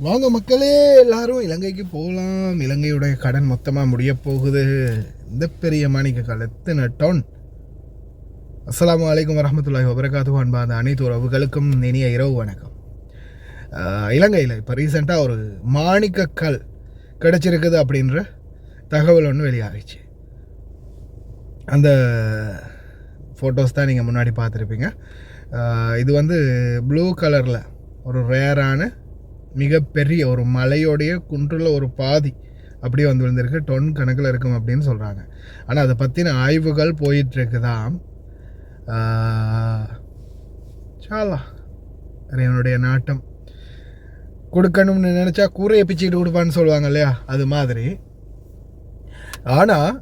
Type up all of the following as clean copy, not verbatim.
வாங்க மக்களே, எல்லாரும் இலங்கைக்கு போகலாம். இலங்கையுடைய கடன் மொத்தமாக முடிய போகுது. இந்த பெரிய மாணிக்கக்கால் எத்தனை டன். அஸ்ஸலாமு அலைக்கும் வரஹ்மத்துல்லாஹி வபரகாத்துஹு. அன்பான அனைத்து உறவுகளுக்கும் இனிய இரவு வணக்கம். இலங்கையில் இப்போ ரீசெண்டாக ஒரு மாணிக்கக்கல் கிடச்சிருக்குது அப்படின்ற தகவல் ஒன்று வெளியாகிச்சு. அந்த ஃபோட்டோஸ் தான் நீங்கள் முன்னாடி பார்த்துருப்பீங்க. இது வந்து ப்ளூ கலரில் ஒரு ரேரான மிகப்பெரிய ஒரு மலையோடைய குன்றில் ஒரு பாதி அப்படியே வந்து விழுந்திருக்கு. டொன் கணக்கில் இருக்கும் அப்படின்னு சொல்கிறாங்க. ஆனால் அதை பற்றின ஆய்வுகள் போயிட்டுருக்குதான். சாலா என்னுடைய நாட்டம் கொடுக்கணும்னு நினச்சா கூரையை பிச்சுக்கிட்டு கொடுப்பான்னு சொல்லுவாங்க இல்லையா, அது மாதிரி. ஆனால்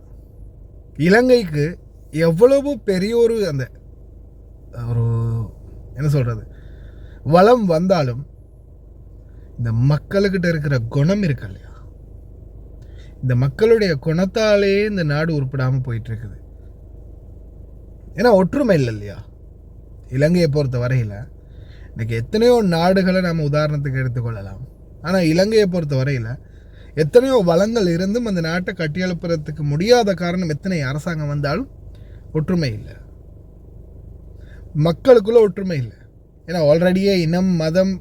இலங்கைக்கு எவ்வளவு பெரிய ஒரு அந்த ஒரு என்ன சொல்கிறது வளம் வந்தாலும் இந்த மக்களுக்கிட்ட இருக்கிற குணம் இருக்கு இல்லையா, இந்த மக்களுடைய குணத்தாலே இந்த நாடு உருப்படாமல் போயிட்டுருக்குது. ஏன்னா ஒற்றுமை இல்லை இல்லையா. இலங்கையை பொறுத்த வரையில் இன்றைக்கி எத்தனையோ நாடுகளை நம்ம உதாரணத்துக்கு எடுத்துக்கொள்ளலாம். ஆனால் இலங்கையை பொறுத்த வரையில் எத்தனையோ வளங்கள் இருந்தும் அந்த நாட்டை கட்டியெழுப்புறதுக்கு முடியாத காரணம் எத்தனை அரசாங்கம் வந்தாலும் ஒற்றுமை இல்லை, மக்களுக்குள்ள ஒற்றுமை இல்லை. ஏன்னா ஆல்ரெடியே இனம், மதம்,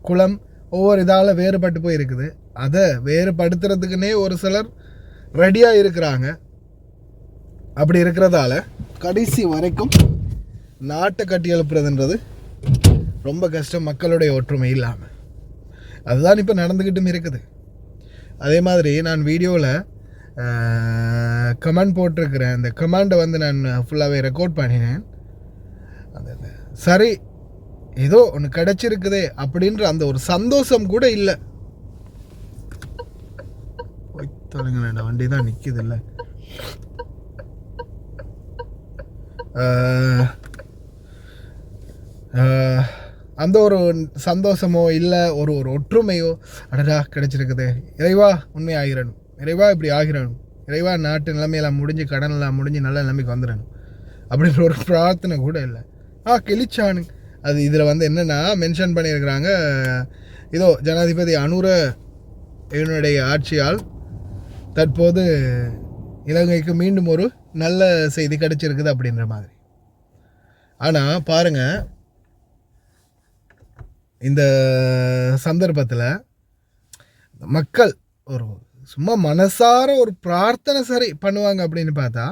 குலம் ஒவ்வொரு இதால் வேறுபட்டு போயிருக்குது. அதை வேறுபடுத்துறதுக்குன்னே ஒரு சிலர் ரெடியாக இருக்கிறாங்க. அப்படி இருக்கிறதால கடைசி வரைக்கும் நாட்டை கட்டி எழுப்புறதுன்றது ரொம்ப கஷ்டம், மக்களுடைய ஒற்றுமை இல்லாமல். அதுதான் இப்போ நடந்துக்கிட்டும் இருக்குது. அதே மாதிரி நான் வீடியோவில் கமெண்ட் போட்டிருக்கிறேன். அந்த கமெண்டை வந்து நான் ஃபுல்லாகவே ரெக்கார்ட் பண்ணினேன். அந்த சரி ஏதோ ஒன்று கிடச்சிருக்குதே அப்படின்ற அந்த ஒரு சந்தோஷம் கூட இல்லை. தொலைங்க, வண்டி தான் நிற்குது இல்லை. அந்த ஒரு சந்தோஷமோ இல்லை ஒரு ஒரு ஒற்றுமையோ, அடடா கிடச்சிருக்குது, இறைவா உண்மை ஆகிடணும், இறைவா இப்படி ஆகிடணும், இறைவா நாட்டு நிலைமையெல்லாம் முடிஞ்சு கடனெல்லாம் முடிஞ்சு நல்ல நிலைமைக்கு வந்துடணும் அப்படின்ற ஒரு பிரார்த்தனை கூட இல்லை. கிழிச்சானு அது இதில் வந்து என்னென்னா மென்ஷன் பண்ணியிருக்கிறாங்க, இதோ ஜனாதிபதி அனுர இவனுடைய ஆட்சியால் தற்போது இலங்கைக்கு மீண்டும் ஒரு நல்ல செய்தி கிடைச்சிருக்குது அப்படின்ற மாதிரி. ஆனால் பாருங்கள், இந்த சந்தர்ப்பத்தில் மக்கள் ஒரு சும்மா மனசார ஒரு பிரார்த்தனை சரி பண்ணுவாங்க அப்படின்னு பார்த்தா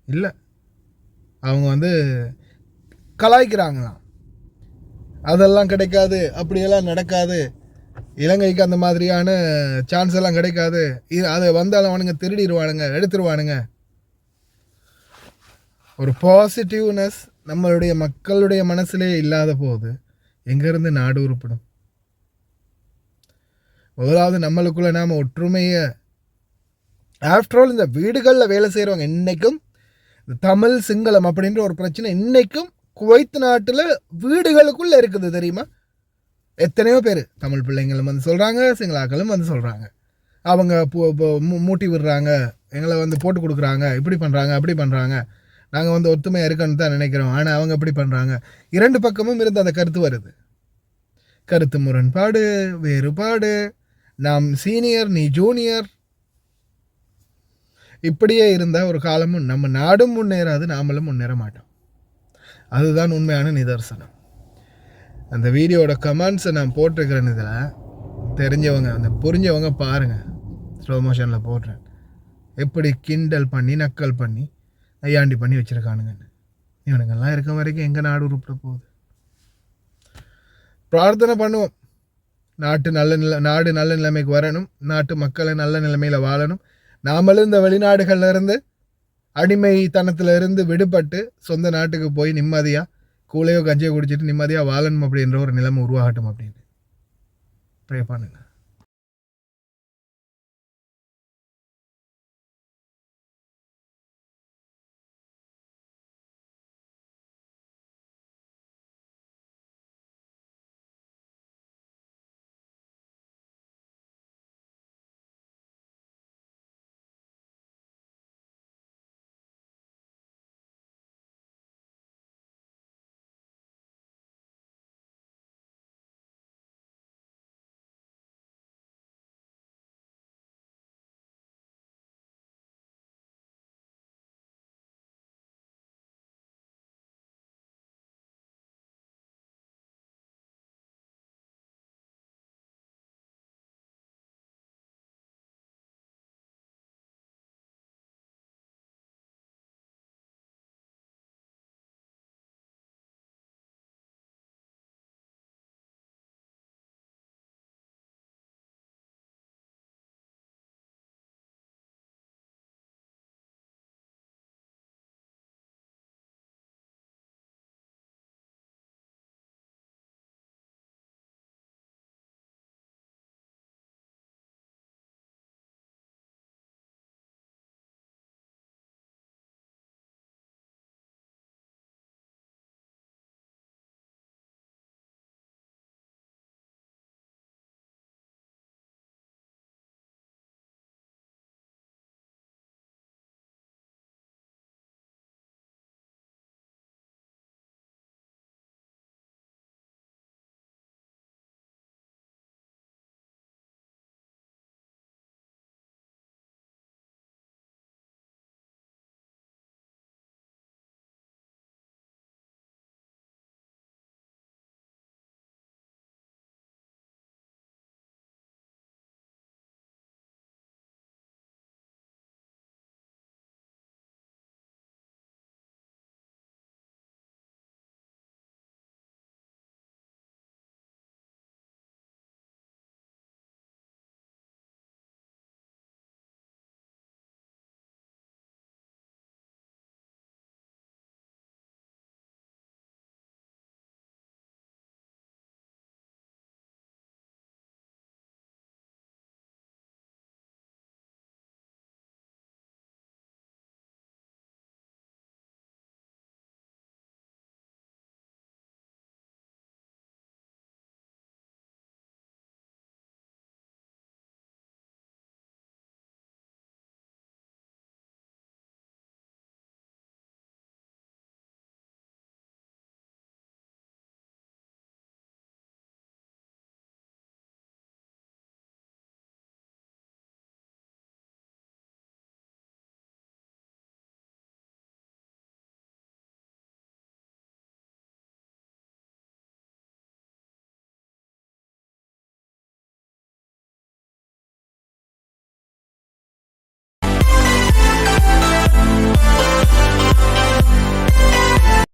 இல்லை, அவங்க வந்து கலாய்க்கிறாங்களாம். அதெல்லாம் கிடைக்காது, அப்படியெல்லாம் நடக்காது, இலங்கைக்கு அந்த மாதிரியான சான்ஸ் எல்லாம் கிடைக்காது, அதை வந்தாலும் அவனுங்க திருடிடுவானுங்க, எடுத்துருவானுங்க. ஒரு பாசிட்டிவ்னஸ் நம்மளுடைய மக்களுடைய மனசுலே இல்லாத போது எங்கேருந்து நாடு உருப்படும்? முதலாவது நம்மளுக்குள்ள நாம் ஒற்றுமையை, ஆஃப்டர் ஆல் இந்த வீடுகளில் வேலை செய்கிறவங்க இன்றைக்கும் தமிழ் சிங்களம் அப்படின்ற ஒரு பிரச்சனை இன்றைக்கும் குவைத் நாட்டில் வீடுகளுக்குள்ளே இருக்குது தெரியுமா? எத்தனையோ பேர் தமிழ் பிள்ளைங்களும் வந்து சொல்கிறாங்க, சிங்களாக்களும் வந்து சொல்கிறாங்க. அவங்க மூட்டி விடுறாங்க, எங்களை வந்து போட்டு கொடுக்குறாங்க, இப்படி பண்ணுறாங்க, அப்படி பண்ணுறாங்க, நாங்கள் வந்து ஒத்துமையாக இருக்கணும்னு தான் நினைக்கிறோம், ஆனால் அவங்க இப்படி பண்ணுறாங்க. இரண்டு பக்கமும் இருந்து அந்த கருத்து வருது. கருத்து முரண்பாடு, வேறுபாடு, நாம் சீனியர் நீ ஜூனியர், இப்படியே இருந்தால் ஒரு காலமும் நம்ம நாடும் முன்னேறாது, நாமளும் முன்னேற மாட்டோம். அதுதான் உண்மையான நிதர்சனம். அந்த வீடியோட கமெண்ட்ஸை நான் போட்டிருக்கிறேன். இதில் தெரிஞ்சவங்க, அந்த புரிஞ்சவங்க பாருங்கள், ஸ்லோ மோஷனில் போடுறேன். எப்படி கிண்டல் பண்ணி நக்கல் பண்ணி ஐயாண்டி பண்ணி வச்சுருக்கானுங்கன்னு. இவனுங்கெல்லாம் இருக்க வரைக்கும் எங்கள் நாடு உருப்பிட போகுது. பிரார்த்தனை பண்ணுவோம், நாடு நல்ல நிலைமைக்கு வரணும், நாட்டு மக்களை நல்ல நிலைமையில் வாழணும். நாமளும் இந்த வெளிநாடுகள்லேருந்து அடிமைத்தனத்திலிருந்து விடுபட்டு சொந்த நாட்டுக்கு போய் நிம்மதியாக கூலையோ கஞ்சியோ குடிச்சிட்டு நிம்மதியாக வாழணும் அப்படின்ற ஒரு நிலைமை உருவாகட்டும் அப்படின்னு ப்ரே பண்ணுங்க.